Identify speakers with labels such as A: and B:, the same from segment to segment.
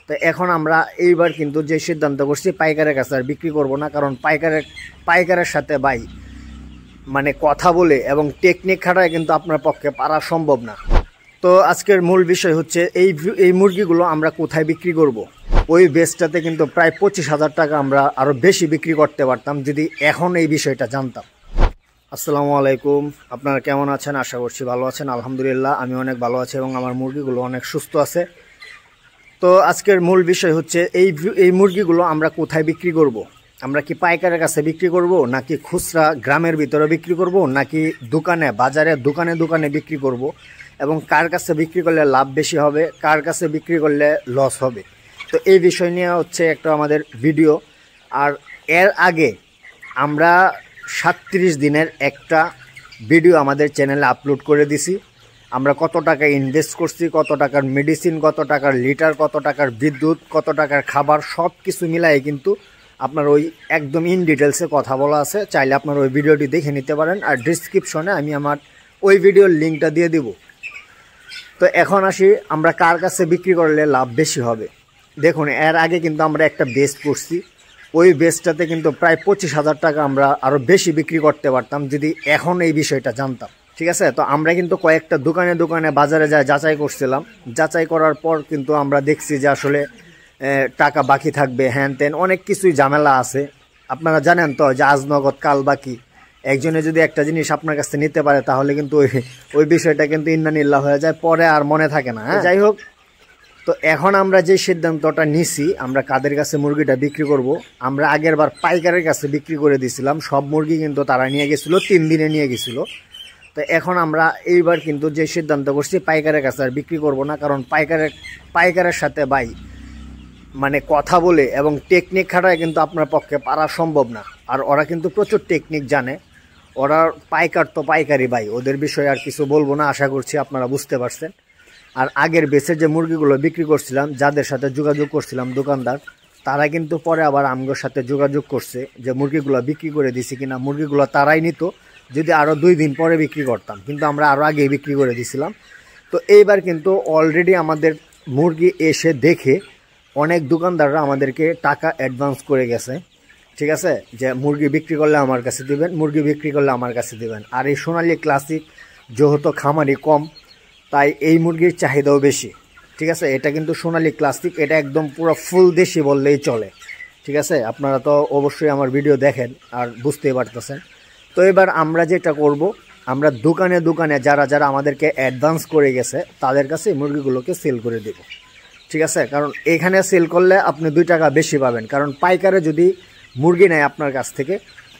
A: তো এখন আমরা এইবার কিন্তু যে সিদ্ধান্ত করছি পাইকারের কাছে আর বিক্রি করব না, কারণ পাইকারের সাথে ভাই মানে কথা বলে এবং টেকনিক খাটায় কিন্তু আপনার পক্ষে পারা সম্ভব না। তো আজকের মূল বিষয় হচ্ছে এই মুরগিগুলো আমরা কোথায় বিক্রি করব। ওই বেচটাতে কিন্তু প্রায় 25,000 টাকা আমরা আরও বেশি বিক্রি করতে পারতাম যদি এখন এই বিষয়টা জানতাম। আসসালামু আলাইকুম, আপনারা কেমন আছেন? আশা করছি ভালো আছেন। আলহামদুলিল্লাহ আমি অনেক ভালো আছি এবং আমার মুরগিগুলো অনেক সুস্থ আছে। তো আজকের মূল বিষয় হচ্ছে এই মুরগিগুলো আমরা কোথায় বিক্রি করব। আমরা কি পাইকারের কাছে বিক্রি করব, নাকি খুচরা গ্রামের ভিতরে বিক্রি করব, নাকি দোকানে বাজারে দোকানে বিক্রি করব, এবং কার কাছে বিক্রি করলে লাভ বেশি হবে, কার কাছে বিক্রি করলে লস হবে। তো এই বিষয় নিয়ে হচ্ছে একটা আমাদের ভিডিও। আর এর আগে আমরা 37 দিনের একটা ভিডিও আমাদের চ্যানেলে আপলোড করে দিছি। আমরা কত টাকা ইনভেস্ট করছি, কত টাকার মেডিসিন, কত টাকার লিটার, কত টাকার বিদ্যুৎ, কত টাকার খাবার, সব কিছু মিলাই কিন্তু আপনার ওই একদম ইন ডিটেলসে কথা বলা আছে। চাইলে আপনার ওই ভিডিওটি দেখে নিতে পারেন, আর ডিসক্রিপশনে আমি আমার ওই ভিডিওর লিঙ্কটা দিয়ে দিব। তো এখন আসি আমরা কার কাছে বিক্রি করলে লাভ বেশি হবে। দেখুন, এর আগে কিন্তু আমরা একটা বেচ করছি, ওই বেচটাতে কিন্তু প্রায় 25,000 টাকা আমরা আরও বেশি বিক্রি করতে পারতাম যদি এখন এই বিষয়টা জানতাম। ঠিক আছে, তো আমরা কিন্তু কয়েকটা দোকানে বাজারে যাচাই করছিলাম। যাচাই করার পর কিন্তু আমরা দেখছি যে আসলে টাকা বাকি থাকবে, হ্যান ত্যান অনেক কিছুই ঝামেলা আছে। আপনারা জানেন তো যে আজ নগদ কাল বাকি। একজনে যদি একটা জিনিস আপনার কাছে নিতে পারে তাহলে কিন্তু ওই বিষয়টা কিন্তু ইন্নানিল্লাহ হয়ে যায়, পরে আর মনে থাকে না। হ্যাঁ, যাই হোক, তো এখন আমরা যে সিদ্ধান্তটা নিছি আমরা কাদের কাছে মুরগিটা বিক্রি করব। আমরা আগের বার পাইকারের কাছে বিক্রি করে দিয়েছিলাম, সব মুরগি কিন্তু তারা নিয়ে গেছিলো, 3 দিনে নিয়ে গেছিলো। তো এখন আমরা এইবার কিন্তু যে সিদ্ধান্ত করছি পাইকারের কাছে আর বিক্রি করব না, কারণ পাইকারের সাথে ভাই মানে কথা বলে এবং টেকনিক খাটায় কিন্তু আপনার পক্ষে পারা সম্ভব না। আর ওরা কিন্তু প্রচুর টেকনিক জানে। ওরা পাইকার তো পাইকারি ভাই, ওদের বিষয়ে আর কিছু বলবো না, আশা করছি আপনারা বুঝতে পারছেন। আর আগের বেচে যে মুরগিগুলো বিক্রি করছিলাম, যাদের সাথে যোগাযোগ করছিলাম দোকানদার, তারা কিন্তু পরে আবার আমগোর সাথে যোগাযোগ করছে যে মুরগিগুলো বিক্রি করে দিছি কিনা। মুরগিগুলো তারাই নিত যদি আরও 2 দিন পরে বিক্রি করতাম, কিন্তু আমরা আরও আগেই বিক্রি করে দিছিলাম। তো এইবার কিন্তু অলরেডি আমাদের মুরগি এসে দেখে অনেক দোকানদাররা আমাদেরকে টাকা অ্যাডভান্স করে গেছে। ঠিক আছে, যে মুরগি বিক্রি করলে আমার কাছে দিবেন, মুরগি বিক্রি করলে আমার কাছে দিবেন। আর এই সোনালী ক্লাসিক যেহেতু খামারি কম, তাই এই মুরগির চাহিদাও বেশি। ঠিক আছে, এটা কিন্তু সোনালী ক্লাসিক, এটা একদম পুরো ফুল দেশি বললেই চলে। ঠিক আছে, আপনারা তো অবশ্যই আমার ভিডিও দেখেন আর বুঝতেই পারতেছেন। তো এবার আমরা যেটা করব, আমরা দোকানে যারা আমাদেরকে অ্যাডভান্স করে গেছে তাদের কাছে মুরগিগুলোকে সেল করে দেব। ঠিক আছে, কারণ এখানে সেল করলে আপনি 2 টাকা বেশি পাবেন, কারণ পাইকারে যদি মুরগি নেয় আপনার কাছ থেকে,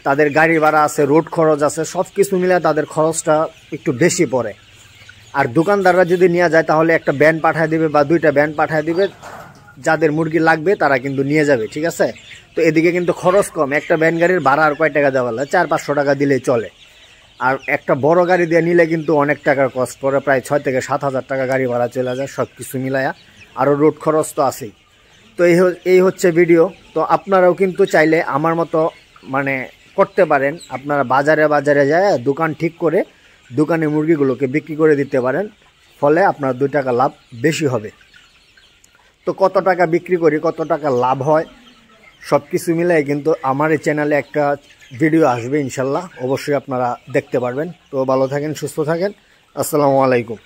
A: তাদের গাড়ি ভাড়া আছে, রোড খরচ আছে, সব কিছু মিলে তাদের খরচটা একটু বেশি পড়ে। আর দোকানদাররা যদি নিয়ে যায় তাহলে একটা ব্যান পাঠিয়ে দিবে বা 2টা ব্যান পাঠিয়ে দিবে, যাদের মুরগি লাগবে তারা কিন্তু নিয়ে যাবে। ঠিক আছে, তো এদিকে কিন্তু খরচ কম। একটা ভ্যান গাড়ির ভাড়া আর কয় টাকা দেওয়া লাগে, 400-500 টাকা দিলেই চলে। আর একটা বড় গাড়ি দিয়ে নিলে কিন্তু অনেক টাকার কস্ট পড়ে, প্রায় 6 থেকে 7,000 টাকা গাড়ি ভাড়া চলে যায় সব কিছু মিলায়া, আরও রোড খরচ তো আছেই। তো এই হচ্ছে ভিডিও। তো আপনারাও কিন্তু চাইলে আমার মতো মানে করতে পারেন। আপনারা বাজারে যায় দোকান ঠিক করে দোকানে মুরগিগুলোকে বিক্রি করে দিতে পারেন, ফলে আপনার 2 টাকা লাভ বেশি হবে। তো কত টাকা বিক্রি করি, কত টাকা লাভ হয়, সব কিছু মিলাই কিন্তু আমার এই চ্যানেলে একটা ভিডিও আসবে ইনশাল্লাহ, অবশ্যই আপনারা দেখতে পারবেন। তো ভালো থাকেন, সুস্থ থাকেন, আসসালামু আলাইকুম।